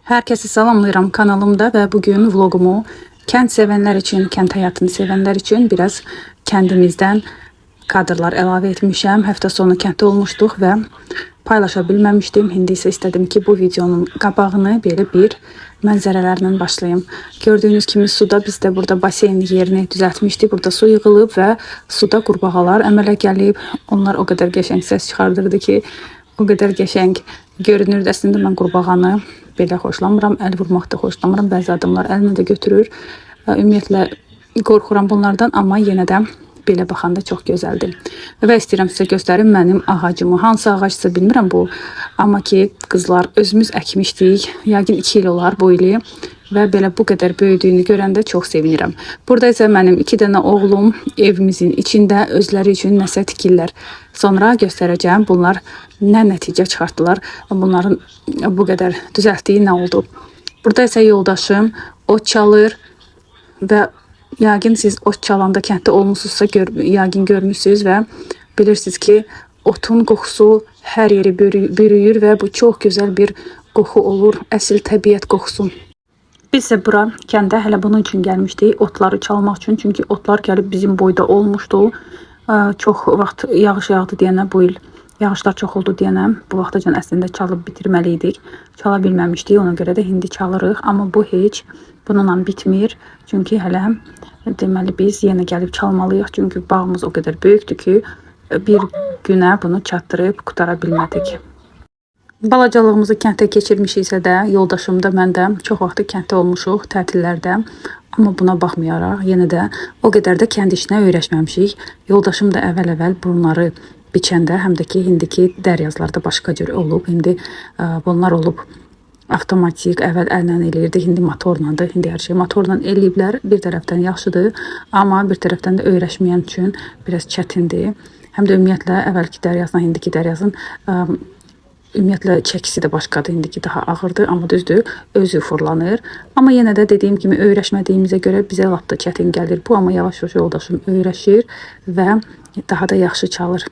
Herkese salamlayıram kanalımda ve bugün vlogumu kənd sevənlər için, kənd həyatını sevənlər için biraz kəndimizdən kadrlar əlavə etmişəm. Həftə sonu kənddə olmuşduq və paylaşa bilməmişdim. İndi isə istədim ki, bu videonun qabağını belə bir mənzərələrlə başlayım. Gördüyünüz kimi suda biz də burada baseyn yerini düzəltmişdik. Burada su yığılıb və suda qurbağalar əmələ gəlib. Onlar o qədər qəşəng səs çıxardırdı ki, o qədər qəşəng görünürdü. Əslində mən qurbağanı belə xoşlamıram, əl vurmaqda xoşlamıram. Bəzi adamlar əlinə də götürür. Ümumiyyətlə qorxuram bunlardan, amma yenə də belə baxanda çox gözəldir. Və istəyirəm sizə göstərim mənim ağacımı. Hansı ağacsa bilmirəm bu, amma ki qızlar özümüz əkmişdik. Yəqin 2 il olar bu ili və belə bu qədər böyüdüyünü görəndə çox sevinirəm. Burada isə mənim 2 dənə oğlum evimizin içində özləri üçün nəsə tikirlər. Sonra göstərəcəm bunlar nə nəticə çıxartdılar, bunların bu qədər düzəltdiyi nə oldu. Burada isə yoldaşım ot çalır və yəqin siz ot çalanda kənddə olmusunuzsa yəqin görmüsünüz və bilirsiniz ki, otun qoxusu hər yeri bürüyür və bu çox gözəl bir qoxu olur, əsl təbiət qoxusu. Biz isə bura kəndə hələ bunun üçün gəlmişdik, otları çalmaq üçün. Çünki otlar gəlib bizim boyda olmuşdu. Çox vaxt yağış yağdı deyənə, bu il yağışlar çox oldu deyənə, bu vaxtacan əslində çalıb bitirməliydik. Çala bilməmişdik, ona görə də indi çalırıq. Amma bu heç bununla bitmir. Çünki hələ deməli biz yenə gəlib çalmalıyıq. Çünki bağımız o qədər böyükdür ki, bir günə bunu çatdırıb qutara bilmədik. Balacalığımızı kənddə keçirmişiksə də, yoldaşım da, mən də çox vaxtı kənddə olmuşuq, tətillərdə. Amma buna baxmayaraq, yenə də o qədər də kənd işinə öyrəşməmişik. Yoldaşım da əvvəl bunları biçəndə, həm də ki, indiki dəryazlarda başqa cür olub. İndi bunlar olub avtomatik, əvvəl əllə eləyirdik, indi motorlandır. İndi hər şey motorla eləyiblər. Bir tərəfdən yaxşıdır, amma bir tərəfdən də öyrəşməyən üçün biraz çətindir. Həm də ümumiyyətlə əvvəlki dəryazla indiki dəryazın ümumiyyətlə çəkisi də başqadır, indiki daha ağırdır, amma düzdür, özü fırlanır. Amma yenə də dediyim kimi öyrəşmədiyimizə görə bizə lap da çətin gəlir bu, amma yavaş-yavaş yoldaşım öyrəşir və daha da yaxşı çalır.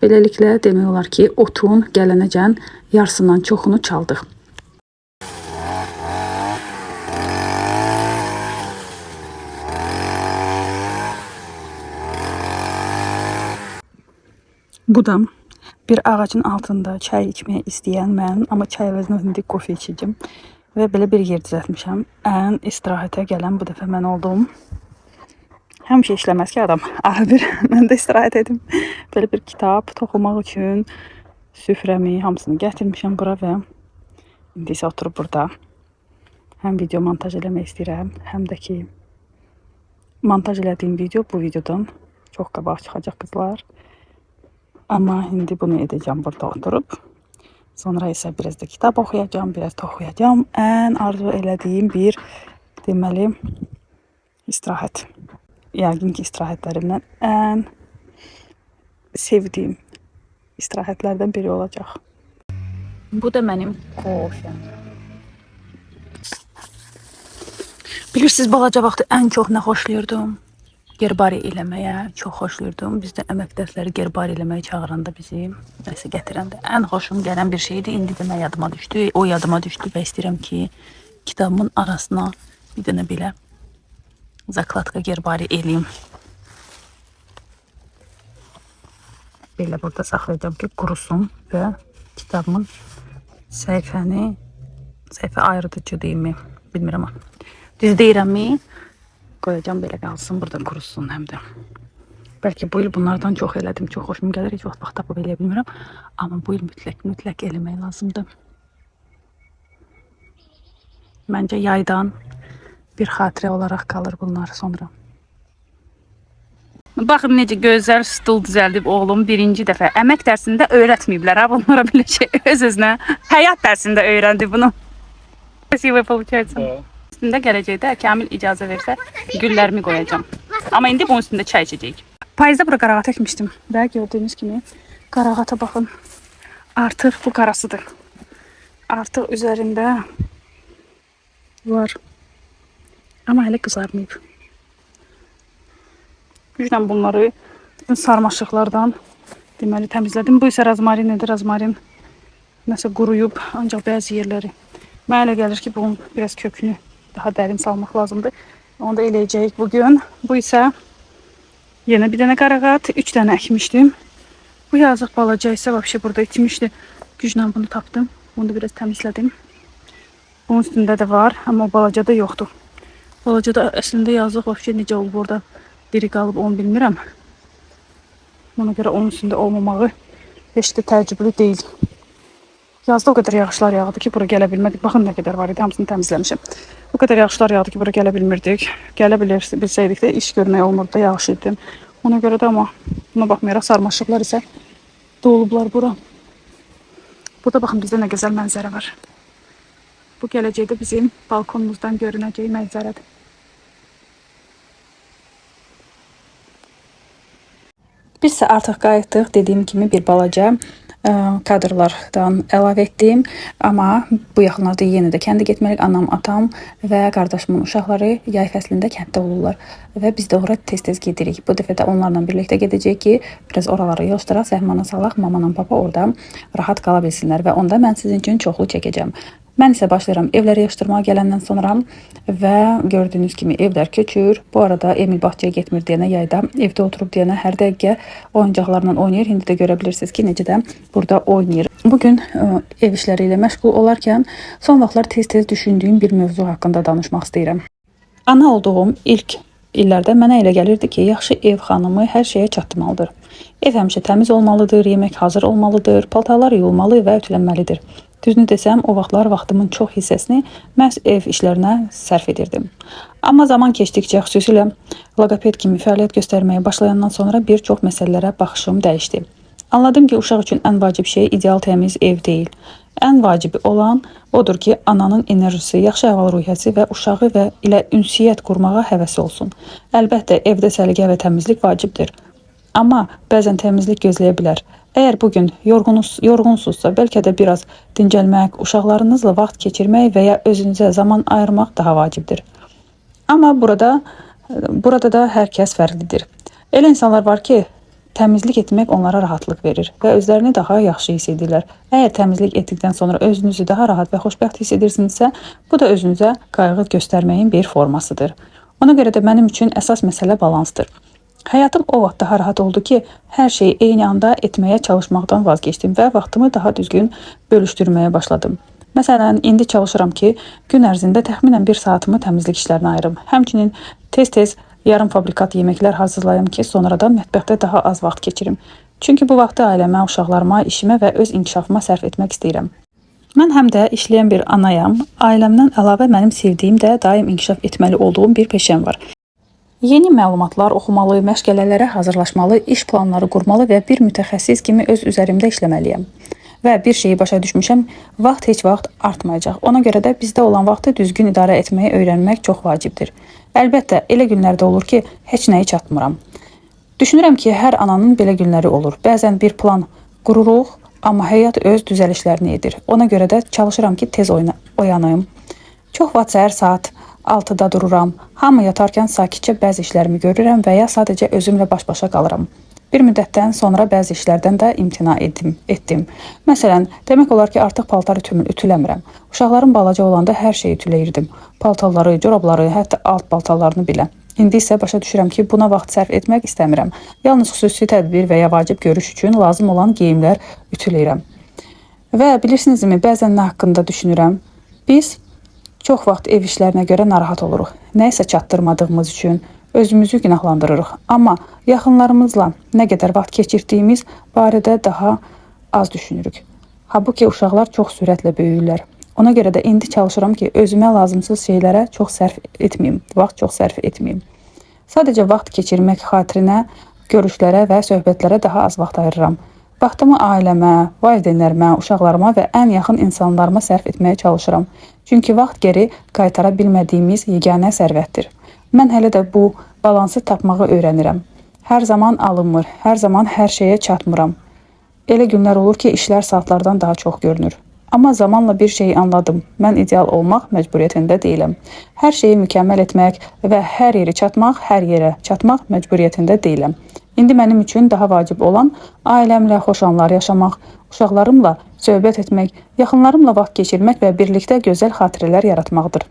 Beləliklə demək olar ki, otun gələnəcən yarısından çoxunu çaldıq. Bu da bir ağacın altında çay içməyə istəyən mən, amma çay əvəzinə indi kofe içəcəm və belə bir yer düzəltmişəm. Ən istirahətə gələn bu dəfə mən oldum. Həmişə işləməz ki adam. Ara bir mən də istirahət edim. Belə bir kitab toxumaq üçün süfrəmi hamısını gətirmişəm bura və indi isə oturub burada həm video montaj eləmək istəyirəm, həm də ki montaj elədiyim video bu videodan çox qabaq çıxacaq qızlar. Amma indi bunu edəcəm burada oturub. Sonra isə biraz da kitab oxuyacağım, biraz da oxuyacağım. Ən arzu elədiyim bir deməli istirahət. Yəqin ki istirahətlərimdən ən sevdiyim istirahətlərdən biri olacaq. Bu da mənim kofem. Bilirsiniz, balaca vaxtı ən çox nə xoşlayırdım? Gerbari eləməyə çox xoşlayırdım. Bizdə əməkdaşları gerbari eləməyə çağıranda bizi, nəsə gətirəndə ən xoşum gələn bir şeydi. İndi də nə yadıma düşdü, o yadıma düşdü və istəyirəm ki, kitabımın arasına bir dənə belə zakladka gerbari eləyim. Belə burada saxlayacağım ki, qurusun və kitabımın səhifə ayrıdıcı deyimi, bilmirəm. Düz deyirəmmi? Qoyacağım belə qalsın, burada qurusun həm də. Bəlkə bu il bunlardan çox elədim, çox xoşum gəlir, heç vaxt tapıb eləyə bilmirəm. Amma bu il mütləq eləmək lazımdır. Məncə yaydan bir xatirə olaraq qalır bunlar sonra. Baxın necə gözəl stul düzəldib oğlum birinci dəfə. Əmək dərsində öyrətməyiblər ha bunlara belə şey, öz-özünə. Həyat dərsində öyrəndi bunu. Krasivo получается. Üstündə gələcəkdə Kamil icazə versə güllərimi qoyacağım. Amma indi bunun üstündə çay içəcəyik. Payızda bura qarağat əkmişdim və gördüyünüz kimi qarağata baxın. Artıq bu qarasıdır. Artıq üzərində var. Amma hələ qızarmayıb. Güclə bunları sarmaşıqlardan deməli təmizlədim. Bu isə razmarin idi. Razmarin nəsə quruyub, ancaq bəzi yerləri Mənə elə gəlir ki, bunun biraz kökünü daha dərin salmaq lazımdır. Onu da eləyəcəyik bugün. Bu isə yenə bir dənə qarağat, 3 dənə əkmişdim. Bu yazıq balaca isə vəbşə burada itmişdi. Güclə bunu tapdım. Bunu da biraz təmizlədim. Bunun üstündə də var, amma o balacada yoxdur. Balacada əslində yazıq vəbşə necə olub orada diri qalıb onu bilmirəm. Ona görə onun üstündə olmamağı heç də təəccüblü deyil. Yazda o qədər yağışlar yağdı ki, bura gələ bilmədik. Baxın nə qədər var idi, hamısını təmizləmişim. O qədər yağışlar yağdı ki, bura gələ bilmirdik. Gələ bilsəydik də iş görmək olmurdu da, yağış idi. Ona görə də amma buna baxmayaraq sarmaşıqlar isə dolublar bura. Burada baxın bizdə nə gözəl mənzərə var. Bu gələcəkdə bizim balkonumuzdan görünəcək mənzərədir. Biz isə artıq qayıtdıq. Dediyim kimi bir balaca kadrlardan əlavə etdim. Amma bu yaxınlarda yenə də kəndə getməliyik. Anam, atam və qardaşımın uşaqları yay fəslində kənddə olurlar. Və biz də ora tez-tez gedirik. Bu dəfə də onlarla birlikdə gedəcəyik ki, biraz oraları yığışdıraq, səhmana salaq, mamanla papa orada rahat qala bilsinlər. Və onda mən sizin üçün çoxlu çəkəcəm. Mən isə başlayıram evləri yığışdırmağa gələndən sonra və gördüyünüz kimi evlər köçür. Bu arada Emil bağçaya getmir deyənə, yayda evdə oturub deyənə hər dəqiqə oyuncaqlarla oynayır. İndi də görə bilirsiniz ki, necə də burada oynayır. Bugün ev işləri ilə məşğul olarkən son vaxtlar tez-tez düşündüyüm bir mövzu haqqında danışmaq istəyirəm. Ana olduğum ilk illərdə mənə elə gəlirdi ki, yaxşı ev xanımı hər şeyə çatdırmalıdır. Ev həmişə təmiz olmalıdır, yemək hazır olmalıdır, paltarlar yuyulmalı və ütülənməlidir. Düzünü desəm, o vaxtlar vaxtımın çox hissəsini məhz ev işlərinə sərf edirdim. Amma zaman keçdikcə, xüsusilə logoped kimi fəaliyyət göstərməyə başlayandan sonra bir çox məsələlərə baxışım dəyişdi. Anladım ki, uşaq üçün ən vacib şey ideal təmiz ev deyil. Ən vacibi olan odur ki, ananın enerjisi, yaxşı əhval-ruhiyyəsi və uşağı və ilə ünsiyyət qurmağa həvəsi olsun. Əlbəttə, evdə səliqə və təmizlik vacibdir. Amma bəzən təmizlik gözləyə bilər. Əgər bugün yorğunsuzsa, bəlkə də biraz dincəlmək, uşaqlarınızla vaxt keçirmək və ya özünüzə zaman ayırmaq daha vacibdir. Amma burada da hər kəs fərqlidir. Elə insanlar var ki, təmizlik etmək onlara rahatlıq verir və özlərini daha yaxşı hiss edirlər. Əgər təmizlik etdikdən sonra özünüzü daha rahat və xoşbəxt hiss edirsinizsə, bu da özünüzə qayğı göstərməyin bir formasıdır. Ona görə də mənim üçün əsas məsələ balansdır. Həyatım o vaxt daha rahat oldu ki, hər şeyi eyni anda etməyə çalışmaqdan vazgeçdim və vaxtımı daha düzgün bölüşdürməyə başladım. Məsələn, indi çalışıram ki, gün ərzində təxminən 1 saatımı təmizlik işlərinə ayırım. Həmçinin tez-tez yarım fabrikat yeməklər hazırlayım ki, sonradan mətbəxdə daha az vaxt keçirim. Çünki bu vaxtı ailəmə, uşaqlarıma, işimə və öz inkişafıma sərf etmək istəyirəm. Mən həm də işləyən bir anayam, ailəmdən əlavə mənim sevdiyim də daim inkişaf etməli olduğum bir peşəm var. Yeni məlumatlar oxumalı, məşğələlərə hazırlaşmalı, iş planları qurmalı və bir mütəxəssis kimi öz üzərimdə işləməliyəm. Və bir şeyi başa düşmüşəm, vaxt heç vaxt artmayacaq. Ona görə də bizdə olan vaxtı düzgün idarə etməyi öyrənmək çox vacibdir. Əlbəttə, elə günlərdə olur ki, heç nəyi çatmıram. Düşünürəm ki, hər ananın belə günləri olur. Bəzən bir plan qururuq, amma həyat öz düzəlişlərini edir. Ona görə də çalışıram ki, tez oyanayım. Çox vaxt səhər saat 6-da dururam. Hamı yatarkən sakitcə bəzi işlərimi görürəm və ya sadəcə özümlə baş-başa qalıram. Bir müddətdən sonra bəzi işlərdən də imtina etdim. Məsələn, demək olar ki, artıq paltar ütüləmirəm. Uşaqlarım balaca olanda hər şeyi ütüləyirdim. Paltarları, corabları, hətta alt paltarlarını bilə. İndi isə başa düşürəm ki, buna vaxt sərf etmək istəmirəm. Yalnız xüsusi tədbir və ya vacib görüş üçün lazım olan geyimlər ütüləyirəm. Və bilirsinizmi, bəzən nə haqqında düşünürəm? Biz çox vaxt ev işlərinə görə narahat oluruq. Nəyisə çatdırmadığımız üçün özümüzü günahlandırırıq. Amma yaxınlarımızla nə qədər vaxt keçirdiyimiz barədə daha az düşünürük. Halbuki uşaqlar çox sürətlə böyüyürlər. Ona görə də indi çalışıram ki, özümə lazımsız şeylərə çox sərf etməyim, vaxt çox sərf etməyim. Sadəcə vaxt keçirmək xatirinə görüşlərə və söhbətlərə daha az vaxt ayırıram. Vaxtımı ailəmə, valideynlərimə, uşaqlarıma və ən yaxın insanlarıma sərf etməyə çalışıram. Çünki vaxt geri qaytara bilmədiyimiz yeganə sərvətdir. Mən hələ də bu balansı tapmağı öyrənirəm. Hər zaman alınmır, hər zaman hər şeyə çatmıram. Elə günlər olur ki, işlər saatlardan daha çox görünür. Amma zamanla bir şeyi anladım. Mən ideal olmaq məcburiyyətində deyiləm. Hər şeyi mükəmməl etmək və hər yerə çatmaq məcburiyyətində deyiləm. İndi mənim üçün daha vacib olan ailəmlə xoş anlar yaşamaq, uşaqlarımla söhbət etmək, yaxınlarımla vaxt keçirmək və birlikdə gözəl xatirələr yaratmaqdır.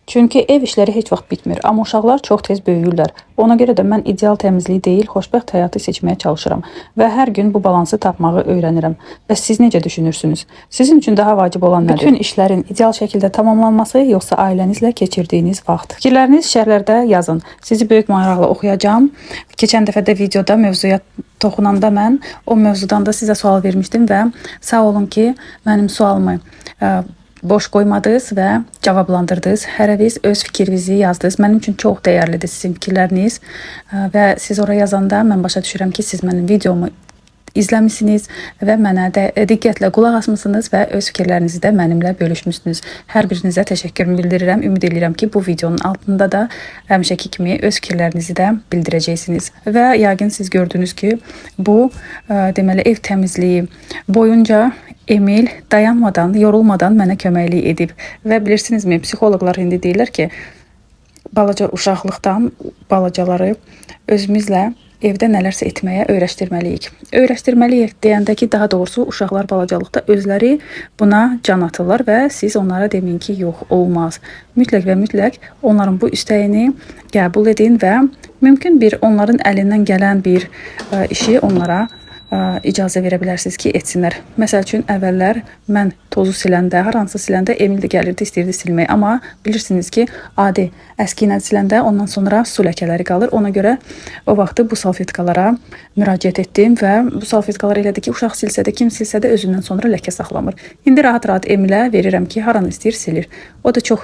Çünki ev işləri heç vaxt bitmir, amma uşaqlar çox tez böyüyürlər. Ona görə də mən ideal təmizliyi deyil, xoşbəxt həyatı seçməyə çalışıram və hər gün bu balansı tapmağı öyrənirəm. Bəs siz necə düşünürsünüz? Sizin üçün daha vacib olan nədir? Bütün işlərin ideal şəkildə tamamlanması, yoxsa ailənizlə keçirdiyiniz vaxt? Fikirləriniz şərhlərdə yazın. Sizi böyük maraqla oxuyacağam. Keçən dəfə də videoda mövzuya toxunanda mən o mövzudan da sizə sual vermişdim və sağ olun ki, mənim sualımı boş qoymadınız və cavablandırdınız. Hərəniz öz fikrinizi yazdınız. Mənim üçün çox dəyərlidir sizin fikirləriniz və siz oraya yazanda mən başa düşürəm ki, siz mənim videomu izləmisiniz və mənə də diqqətlə qulaq asmısınız və öz fikirlərinizi də mənimlə bölüşmüsünüz. Hər birinizə təşəkkürümü bildirirəm. Ümid edirəm ki, bu videonun altında da həmişəki kimi öz fikirlərinizi də bildirəcəksiniz. Və yəqin siz gördünüz ki, bu deməli ev təmizliyi boyunca Emil dayanmadan, yorulmadan mənə köməklik edib. Və bilirsinizmi, psixoloqlar indi deyirlər ki, balaca uşaqlıqdan balacaları özümüzlə evdə nələrsə etməyə öyrəşdirməliyik. Öyrəşdirməliyik deyəndə ki, daha doğrusu uşaqlar balacalıqda özləri buna can atırlar və siz onlara deməyin ki, yox, olmaz. Mütləq və mütləq onların bu istəyini qəbul edin və mümkün bir onların əlindən gələn bir işi onlara icazə verə bilərsiniz ki, etsinlər. Məsəl üçün, əvvəllər mən tozu siləndə, hər hansı siləndə Emil də gəlirdi, istəyirdi silmək. Amma bilirsiniz ki, adi əski ilə siləndə ondan sonra su ləkələri qalır. Ona görə o vaxtı bu salfetkalara müraciət etdim və bu salfetkalar elədi ki, uşaq silsə də, kim silsə də özündən sonra ləkə saxlamır. İndi rahat-rahat Emilə verirəm ki, haranı istəyir silir. O da çox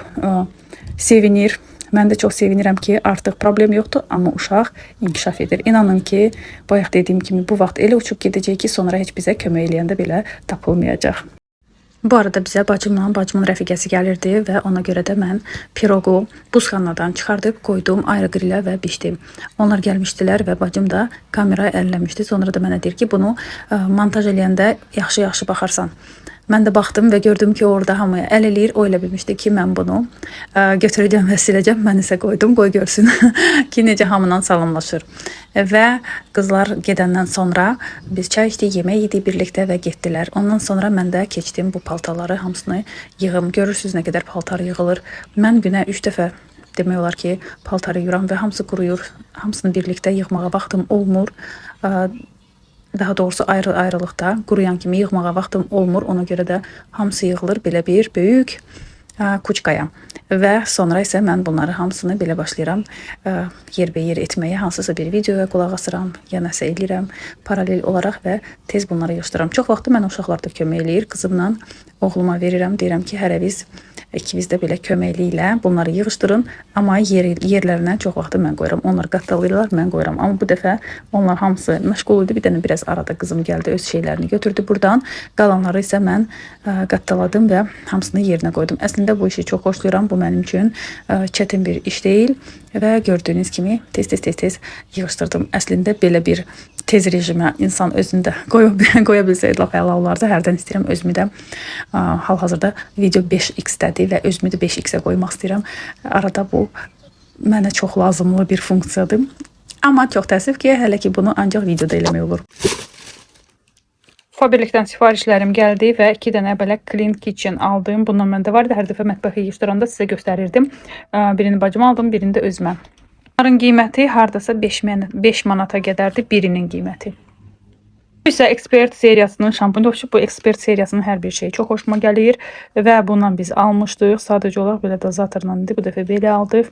sevinir. Mən də çox sevinirəm ki, artıq problem yoxdur, amma uşaq inkişaf edir. İnanın ki, bayaq dediyim kimi bu vaxt elə uçub gedəcək ki, sonra heç bizə kömək eləyəndə belə tapılmayacaq. Bu arada bizə bacımın rəfiqəsi gəlirdi və ona görə də mən piroqu buzxanadan çıxardıb qoydum ayrı grilə və bişdim. Onlar gəlmişdilər və bacım da kamera əlləmişdi. Sonra da mənə deyir ki, bunu montaj eləyəndə yaxşı-yaxşı baxarsan. Mən də baxdım və gördüm ki, orada hamıya əl eləyir. O elə bilmişdi ki, mən bunu götürəcəm və siləcəm. Mən isə qoydum, qoy görsün ki, necə hamıdan salamlaşır. Və qızlar gedəndən sonra biz çay içdik, yemək yedik birlikdə və getdilər. Ondan sonra mən də keçdim bu paltarları hamısını yığım. Görürsünüz nə qədər paltar yığılır. Mən günə 3 dəfə demək olar ki, paltarı yığıram və hamısı quruyur. Hamısını birlikdə yığmağa vaxtım olmur. Daha doğrusu ayrı-ayrılıqda quruyan kimi yığmağa vaxtım olmur. Ona görə də hamısı yığılır belə bir böyük kuçkaya. Və sonra isə mən bunları hamısını belə başlayıram yerbəyer etməyə. Hansısa bir videoya qulaq asıram, ya nəsə eləyirəm paralel olaraq və tez bunları yığışdıram. Çox vaxtı mən uşaqlar da kömək eləyir. Qızımla oğluma verirəm. Deyirəm ki, hərəniz ikiniz də belə köməkliklə bunları yığışdırın. Amma yerlərinə çox vaxtı mən qoyuram. Onlar qatdalayırlar, mən qoyuram. Amma bu dəfə onlar hamısı məşğul idi. Bir dənə biraz arada qızım gəldi, öz şeylərini götürdü buradan. Qalanları isə mən qaddaladım və hamısını yerinə qoydum. Əslində bu işi çox xoşlayıram. Bu mənim üçün çətin bir iş deyil və gördüyünüz kimi tez-tez yığışdırdım. Əslində belə bir tez rejimə insan özünü də qoya bilsəydi lap əla olardı. Hərdən istəyirəm özümü də hal-hazırda video 5x-dədir və özümü də 5x-ə qoymaq istəyirəm. Arada bu mənə çox lazımlı bir funksiyadır. Amma çox təəssüf ki, hələ ki bunu ancaq videoda eləmək olur. Faberlikdən sifarişlərim gəldi və 2 dənə belə Clean Kitchen aldım. Bundan məndə var idi. Hər dəfə mətbəxi yığışdıranda sizə göstərirdim. Birini bacıma aldım, birini də özümə. Bunların qiyməti hardasa 5 manata qədərdir birinin qiyməti. Bu isə Expert seriyasının şampun. Bu Expert seriyasının hər bir şeyi çox xoşuma gəlir və bundan biz almışdıq. Sadəcə olaraq belə dozatorla indi bu dəfə belə aldıq.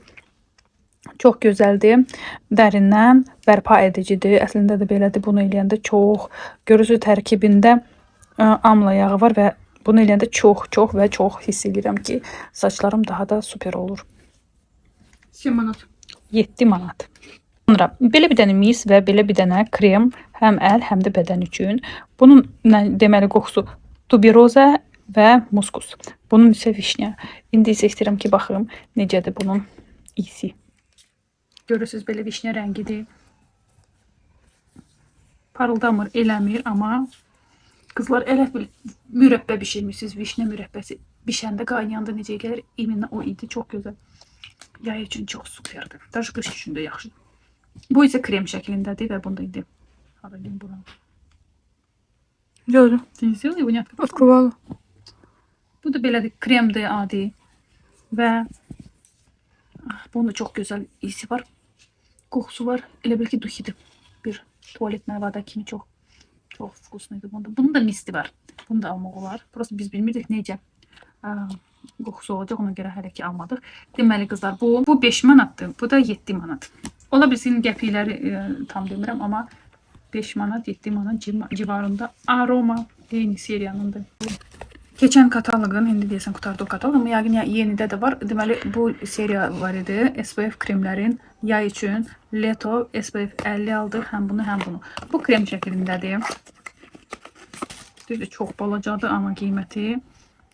Çox gözəldir. Dərindən bərpa edicidir. Əslində də belədir. Bunu eləyəndə çox. Görürsünüz tərkibində amla yağı var və bunu eləyəndə çox hiss edirəm ki, saçlarım daha da super olur. 7 manat. Sonra belə bir dənə mis və belə bir dənə krem həm əl, həm də bədən üçün. Bunun deməli qoxusu tuberoza və muskus. Bunun isə vişня. İndi isə istəyirəm ki, baxım necədir bunun iyisi. Görürsünüz belə vişня rəngidir. Parıldamır, eləmir, amma qızlar elə bil mürəbbə bişirmişsiniz. Vişня mürəbbəsi bişəndə, qaynayanda necə gəlir? Eminə o idi, çox gözəl. Yay üçün çox superdir. Daşı qış üçün də yaxşıdır. Bu isə krem şəklindədir və bunda indi harayım buna. Gördüm. Сделай его, не открывай. Открывала. Bu da belədir, kremdir adi və bunun da çox gözəl isi var, qoxusu var. Elə bil ki duhidir. Bir tualetная вода kimi çox vkusnuydu bunda. Bunun da misti var. Bunu da almaq olar. Prosta biz bilmirdik necə qoxusu olacaq, ona görə hələ ki almadıq. Deməli qızlar, bu 5 manatdır, bu da 7 manat. Ola bilsin qəpikləri tam demirəm, amma 5 manat, 7 manat civarında Aroma eyni seriyanındır. Keçən kataloqun, indi deyəsən qutardı o kataloq, amma yəqin yenidə də var. Deməli, bu seriya var idi. SPF kremlərin yay üçün Leto SPF 50 aldıq. Həm bunu, həm bunu. Bu krem şəklindədir. Düzdür, çox balacadır, amma qiyməti.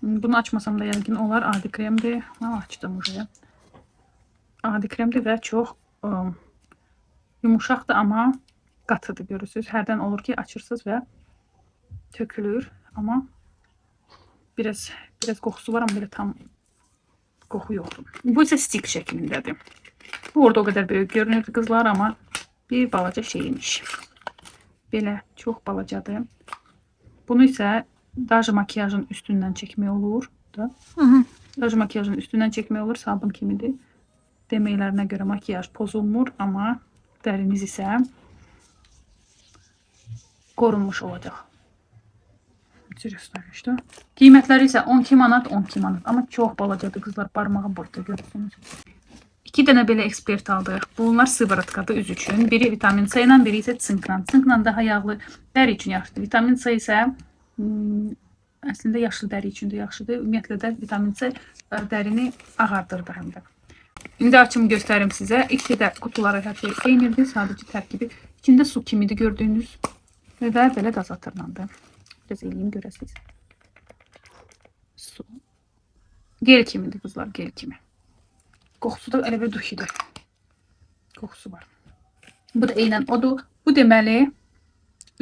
Bunu açmasam da yəqin olar. Adi kremdir. Açdım buraya. Adi kremdir və çox yumuşaqdır, amma qatıdır, görürsünüz. Hərdən olur ki, açırsınız və tökülür, amma biraz qoxusu var, amma belə tam qoxu yoxdur. Bu isə stik şəklindədir. Bu orada o qədər böyük görünürdü qızlar, amma bir balaca şeymiş. Belə çox balacadır. Bunu isə Daji makiyajın üstündən çəkmək olur. Daji makiyajın üstündən çəkmək olur, sabun kimidir. Deməklərinə görə makiyaj pozulmur, amma dəriniz isə qorunmuş olacaq. Qiymətləri isə 12 manat, 12 manat. Amma çox balacadır qızlar, barmağı boyda görürsünüz. 2 dənə belə ekspert aldıq. Bunlar sıvıratkadır üz üçün. Biri vitamin C ilə, biri isə sinkla. Sinkla daha yağlı dəri üçün yaxşıdır. Vitamin C isə əslində yaşlı dəri üçün də yaxşıdır. Ümumiyyətlə də vitamin C dərini ağardırdı həm də. İndi açım göstərim sizə. İkisi də qutuları hər şey eynidir. Sadəcə tərkibi içində su kimidir gördüyünüz. Və belə qaz atırlandı. Biraz eləyim görəsiniz. Su. Gel kimidir qızlar, gel kimi. Qoxusu da elə bir duhidir. Qoxusu var. Bu da eynən odur. Bu deməli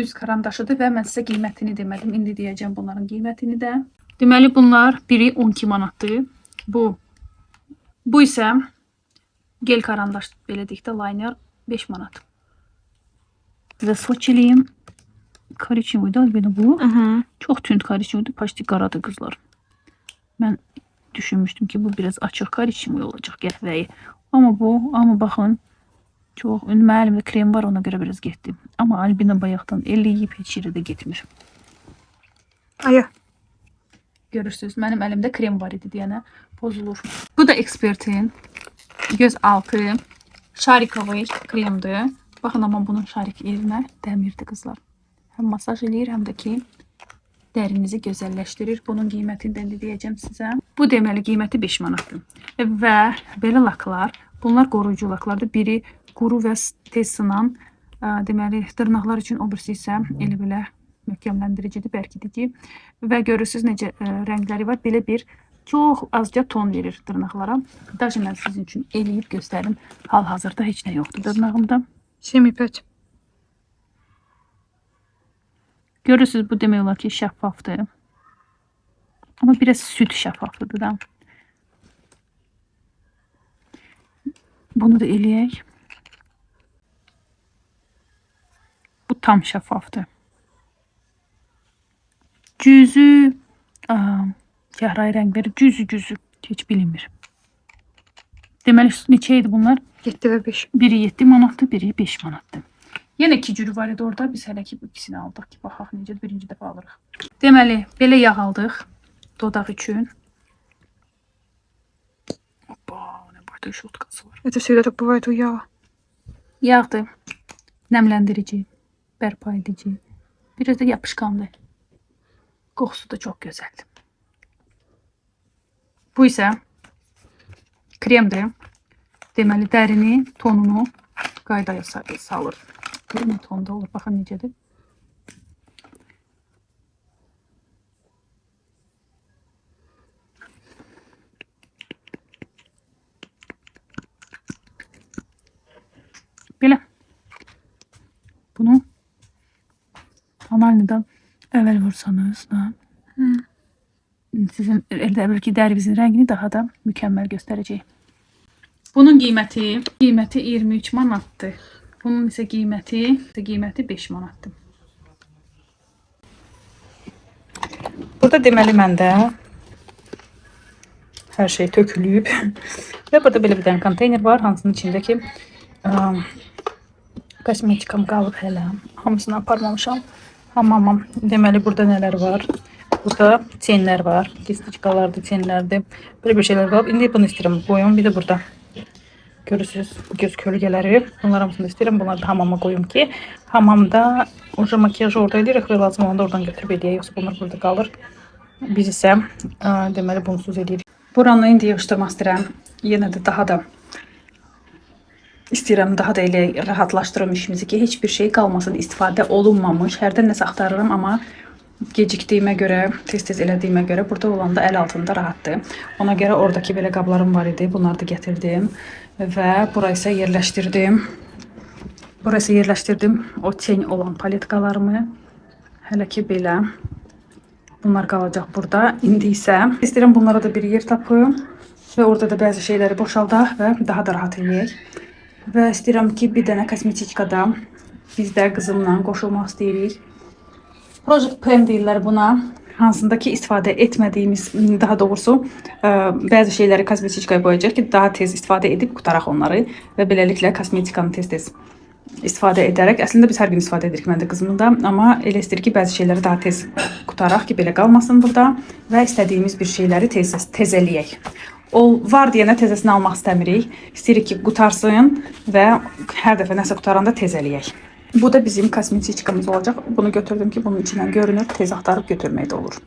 üz karandaşıdır və mən sizə qiymətini demədim. İndi deyəcəm bunların qiymətini də. Deməli bunlar biri 12 manatdır. Bu isə gel karandaş, belə deyək də, liner 5 manat. Və soçiliyim. Korичневый da belə bu. Çox tünd korичневый, paşti qaradır qızlar. Mən düşünmüşdüm ki bu biraz açıq korичневый olacaq qəhvəyi. Amma baxın, çox mənim əlimdə krem var, ona görə biraz getdim. Amma Albina bayaqdan elləyib heç yerə də getmir. Aya. Görürsünüz, mənim əlimdə krem var idi deyənə pozulur. Bu da ekspertin göz altı şarikovый kremdir. Baxın, amma bunun şarik yerinə dəmirdir qızlar. Həm masaj eləyir, həm də ki dərinizi gözəlləşdirir. Bunun qiymətini də deyəcəm sizə. Bu deməli qiyməti 5 manatdır. Və belə laklar, bunlar qoruyucu laklardır. Biri quru və tez sınan, deməli dırnaqlar üçün, o birisi isə elə belə möhkəmləndiricidir, bərkidici. Və görürsünüz necə rəngləri var. Belə bir çox azca ton verir dırnaqlara. Daşı mən sizin üçün eləyib göstərim. Hal-hazırda heç nə yoxdur dırnağımda. 7,5. Görürsünüz, bu demək olar ki şəffafdır. Amma biraz süt şəffaflıdır da. Bunu da eləyək. Bu tam şəffafdır. Cüzü, kəhrayı rəng verir. Cüzü heç bilinmir. Deməli neçə idi bunlar? 7 və 5. Biri 7 manatdır, biri 5 manatdır. Yenə 2 cürü var idi orada. Biz hələ ki bu ikisini aldıq ki, baxaq necə birinci dəfə alırıq. Deməli, belə yağ aldıq dodaq üçün. Hoppa, nə boyda şotkası var. Это всегда так бывает у ява. Yağdır. Nəmləndirici, bərpa edici. Biraz da yapışqandır. Qoxusu da çox gözəldir. Bu isə kremdir. Deməli, dərini, tonunu qaydaya salır. Nə tonda olur, baxın necədir. Belə. Bunu analnidən əvvəl vursanız da sizin əlbəttə dərinizin rəngini daha da mükəmməl göstərəcək. Bunun qiyməti 23 manatdır. Bunun isə qiyməti 5 manatdır. Burada deməli məndə hər şey tökülüb. Və burada belə bir dənə konteyner var, hansının içindəki kosmetikam qalıb hələ. Hamısını aparmamışam. Hamamam. Deməli burada nələr var? Burada çenlər var. Kistiçkalardır, çenlərdir. Böyle bir şeyler qalıb. İndi bunu istəyirəm qoyum. Bir də burada görürsünüz göz kölgələri. Bunlar hamısını istəyirəm. Bunları da hamama qoyum ki, hamamda uca makyajı orada edirik və lazım olanda oradan götürüb eləyək. Yoxsa bunlar burada qalır. Biz isə deməli bunsuz edirik. Buranı indi yığışdırmaq istəyirəm. Yenə də daha da istəyirəm, daha da elə rahatlaşdırım işimizi ki, heç bir şey qalmasın, istifadə olunmamış. Hərdən nəsə axtarıram, amma gecikdiyimə görə, tez-tez elədiyimə görə burada olanda əl altında rahatdır. Ona görə oradakı belə qablarım var idi. Bunları da gətirdim və buraya isə yerləşdirdim. Buraya isə yerləşdirdim o çen olan paletkalarımı. Hələ ki belə. Bunlar qalacaq burada. İndi isə istəyirəm bunlara da bir yer tapım və orada da bəzi şeyləri boşaldaq və daha da rahat eləyək. Və istəyirəm ki, bir dənə kosmetiçkada biz də qızımla qoşulmaq istəyirik. Project Pen deyirlər buna. Hansında ki, istifadə etmədiyimiz, daha doğrusu bəzi şeyləri kosmetiçkaya qoyacaq ki, daha tez istifadə edib qutaraq onları və beləliklə kosmetikanı tez-tez istifadə edərək, əslində biz hər gün istifadə edirik mən də qızımın da, amma elə istəyir ki, bəzi şeyləri daha tez qutaraq ki, belə qalmasın burada və istədiyimiz bir şeyləri tezələyək. O var deyənə tezəsini almaq istəmirik. İstəyirik ki, qutarsın və hər dəfə nəsə qutaranda tezələyək. Bu da bizim kosmetiçkamız olacaq. Bunu götürdüm ki, bunun içindən görünür, tez axtarıb götürmək də olur.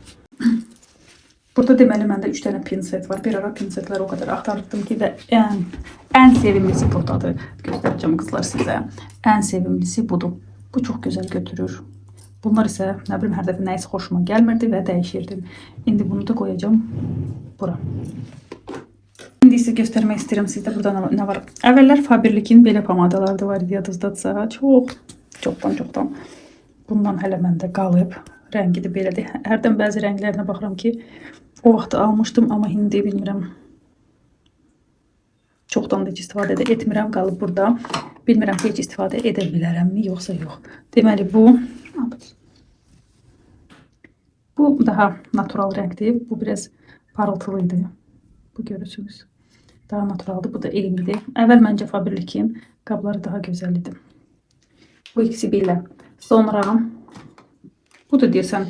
Burada deməli məndə 3 dənə pinset var. Bir ara pinsetləri o qədər axtardım ki və ən sevimlisi buradadır. Göstərəcəm qızlar sizə. Ən sevimlisi budur. Bu çox gözəl götürür. Bunlar isə nə bilim hər dəfə nəyisə xoşuma gəlmirdi və dəyişirdim. İndi bunu da qoyacağım bura. İndi isə göstərmək istəyirəm sizdə burada nə var. Əvvəllər Faberlic'in belə pomadaları da var idi, yadınızdadsa. Çoxdan. Bundan hələ məndə qalıb. Rəngi də belədir. Hərdən bəzi rənglərinə baxıram ki, o vaxt almışdım, amma indi bilmirəm. Çoxdan da heç istifadə etmirəm, qalıb burada. Bilmirəm ki, heç istifadə edə bilərəmmi, yoxsa yox. Deməli bu daha natural rəngdir. Bu biraz parıltılıydı. Bu görürsünüz. Daha naturaldır. Bu da eynidir. Əvvəl məncə Faberlic'in qabları daha gözəl idi. Bu ikisi belə. Sonra bu da deyəsən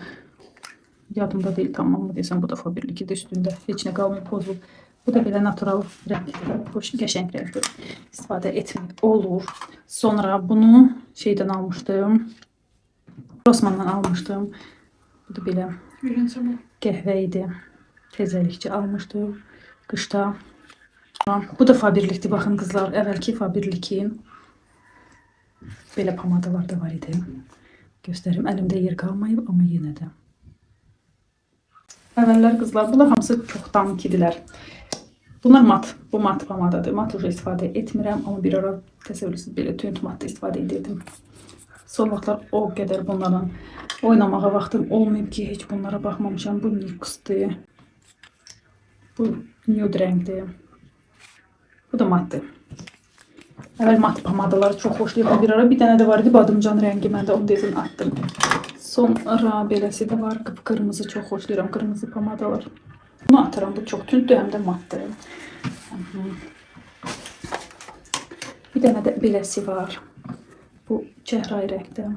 yadımda deyil tamam mı desəm, bu da Faberlic'in üstündə heç nə qalmayıb, pozulub. Bu da belə natural rəngdir. Xoş, qəşəng rəngdir. İstifadə etmək olur. Sonra bunu şeydən almışdım. Rossmanndan almışdım. Bu da belə qəhvə idi. Təzəlikçi almışdım. Qışda. Bu da Faberlic'dir. Baxın qızlar, əvvəlki Faberlic'in belə pomadalar da var idi. Göstərim. Əlimdə yer qalmayıb, amma yenə də. Əvvəllər qızlar, bunlar hamısı çoxdan kidilər. Bunlar mat. Bu mat pomadadır. Mat ucu istifadə etmirəm, amma bir ara təsəvvürlüsünüz belə tünd matda istifadə edirdim. Son vaxtlar o qədər bunlarla oynamağa vaxtım olmayıb ki, heç bunlara baxmamışam. Bu NYX'dir. Bu nude rəngdir. Bu da matdır. Əvvəl mat pomadaları çox xoşlayıram. Bir ara bir dənə də var idi, badımcan rəngi. Mən də onu dedim atdım. Sonra beləsi də var. Qıpqırmızı çox xoşlayıram. Qırmızı pomadalar. Bunu atıram. Bu çox tündür, həm də matdır. Bir dənə də beləsi var. Bu çəhrayı rəngdə.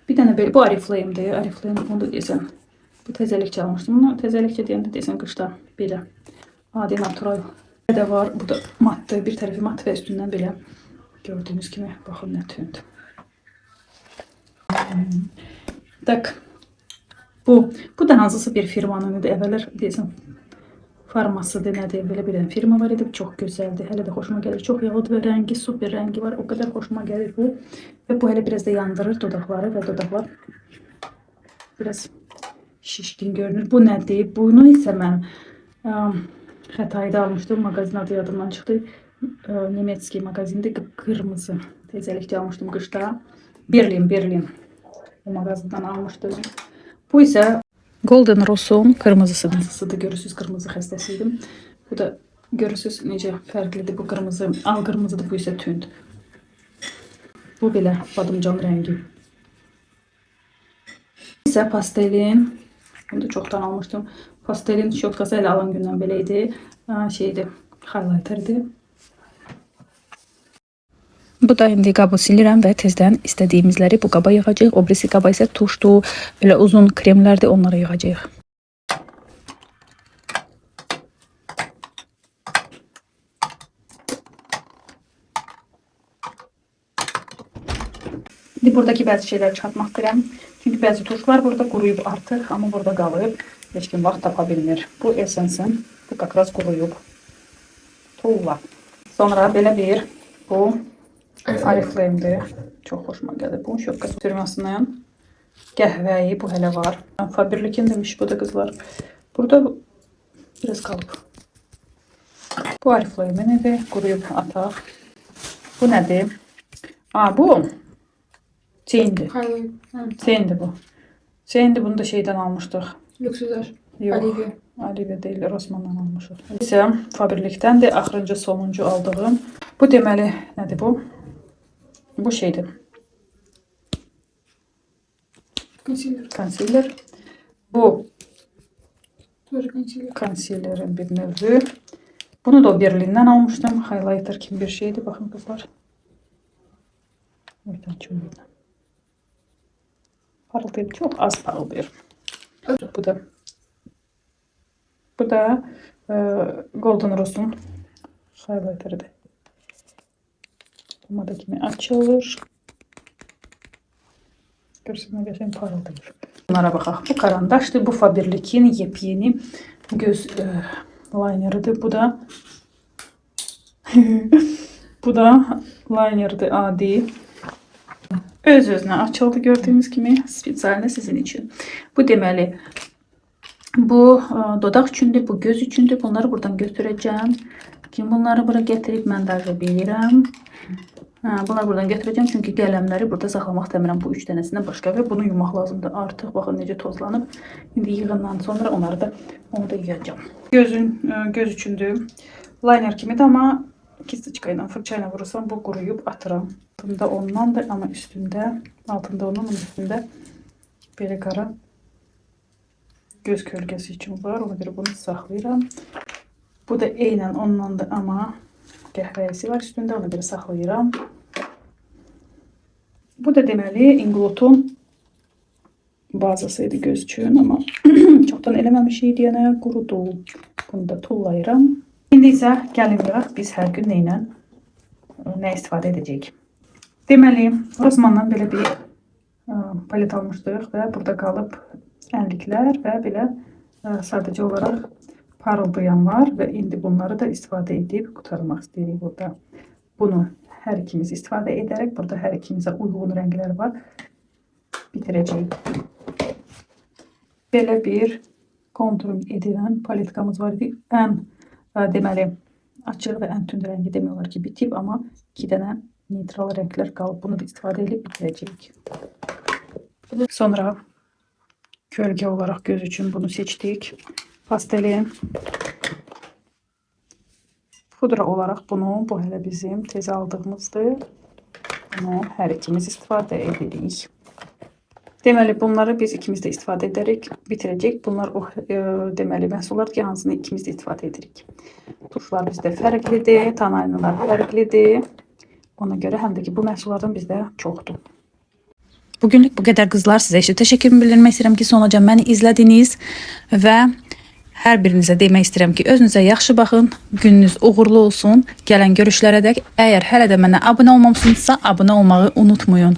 Bir dənə belə. Bu Oriflame'dir. Oriflame onu da deyəsən. Bu təzəlikçi almışdım. Bunu təzəlikçi deyəndə deyəsən qışda belə. Adi natural. Bir də var. Bu da matdır. Bir tərəfi mat və üstündən belə. Gördüyünüz kimi. Baxın nə tünd. Tak. Bu da hansısa bir firmanın idi. Əvvəllər deyəsən farmasıdır, nədir, belə bir firma var idi. Çox gözəldir. Hələ də xoşuma gəlir. Çox yağlıdır və rəngi, super rəngi var. O qədər xoşuma gəlir bu. Və bu hələ biraz da yandırır dodaqları və dodaqlar biraz şişkin görünür. Bu nədir? Bunu isə mən Xətayda almışdım. Mağazin adı yadımdan çıxdı. Nemetski mağazində qırmızı təzəlikçi almışdım qışda. Berlin. O mağazindən almışdım. Bu isə Golden Rose'un kırmızısıdır. Görürsünüz, kırmızı xəstəsiydim. Bu da görürsünüz necə fərqlidir. Bu qırmızı, al qırmızıdır, bu isə tünd. Bu belə badımcan rəngi. Bu isə pastelin Bunu da çoxdan almışdım. Pastelin şotkası elə alan gündən belə idi. Şeydi, highlighter'di. Bu da indi qabı silirəm və tezdən istədiyimizləri bu qaba yığacağıq. O birisi qaba isə tuşdu, belə uzun kremlərdir, onlara yığacağıq. İndi buradaki bəzi şeyləri çıxartmaq istəyirəm. Çünki bəzi tuşlar burada quruyub artıq, amma burada qalıb. Heç kim vaxt tapa bilmir. Bu Essence'in, bu qaqraz quruyub. Tuğla. Sonra belə bir, bu Oriflame'dir. Çox xoşuma gəlir. Bunun şöpkası firmasından qəhvəyi bu hələ var. Faberlikin demiş bu da qızlar. Burada biraz qalıb. Bu Oriflame'in idi. Quruyub ataq. Bu nədir? Bu Çeyindi. Çeyindi bu. Çeyindi, bunu da şeydən almışdıq. Lüksüzler. Yox. Olivia değil, Rossmanndan almışıq. İsə Faberlikdəndir. Axırıncı, sonuncu aldığım. Bu deməli, nədir bu? Bu şeydir. Concealer. Bu concealer'in bir növü. Bunu da o Berlindən almışdım. Highlighter kimi bir şeydi. Baxın qızlar. Parıldayım. Çox az parıldayır. Bu da Golden Rose'un highlighter'ıdır. Pomada kimi açılır. Görürsünüz, nə qəşəng parıldayır. Bunlara baxaq. Bu karandaşdır. Bu Faberlic'in yepyeni göz linerıdır. Bu da bu da liner'dır adi. Öz-özünə açıldı gördüğünüz kimi. Spesialne sizin için. Bu deməli bu dodaq üçündür, bu göz üçündür. Bunları buradan götürəcəm. Bunları bura gətirib mən də bilirəm. Bunları buradan götürəcəm çünki qələmləri burada saxlamaq istəmirəm bu 3 dənəsindən başqa və bunu yumaq lazımdır. Artıq baxın necə tozlanıb. İndi yığından sonra onu da yığacağam. Göz üçündür. Liner kimidir, amma kistiçka ilə fırça ilə vurursam bu quruyub atıram. Altında ondandır, amma altında onun üstündə belə qara göz kölgəsi üçün var. Ona görə bunu saxlayıram. Bu da eynən ondandır, amma qəhvəyisi var üstündə. Ona görə saxlayıram. Bu da deməli Inglot'un bazasıydı göz üçün, amma çoxdan eləməmişik deyənə qurudu. Bunu da tullayıram. İndi isə gəlin görək biz hər gün nə istifadə edəcəyik. Deməli, Rossmanndan belə bir palet almışdıq və burada qalıb ənliklər və belə sadəcə olaraq parıldayan var və indi bunları da istifadə edib qutarmaq istəyirik burada. Bunu hər ikimiz istifadə edərək, burada hər ikimizə uyğun rənglər var, bitirəcəyik. Belə bir kontur edilən paletkamız var idi. Ən deməli açıq və ən tünd rəngi demək olar ki bitib, amma 2 dənə neytral rənglər qalıb. Bunu da istifadə edib bitirəcəyik. Sonra kölgə olaraq göz üçün bunu seçdik. Pastelin pudra olaraq bunu, bu hələ bizim tez aldığımızdır. Bunu hər ikimiz istifadə edirik. Deməli, bunları biz ikimiz də istifadə edərək bitirəcək. Bunlar o deməli məhsullar ki, hansını ikimiz də istifadə edirik. Tuşlar bizdə fərqlidir, tanaylılar fərqlidir. Ona görə həm də ki, bu məhsullardan bizdə çoxdur. Bugünlük bu qədər qızlar. Sizə işte təşəkkürümü bildirmək istəyirəm ki, sonuca məni izlədiniz və hər birinizə demək istəyirəm ki, özünüzə yaxşı baxın, gününüz uğurlu olsun. Gələn görüşlərə dək əgər hələ də mənə abunə olmamışsınızsa, abunə olmağı unutmayın.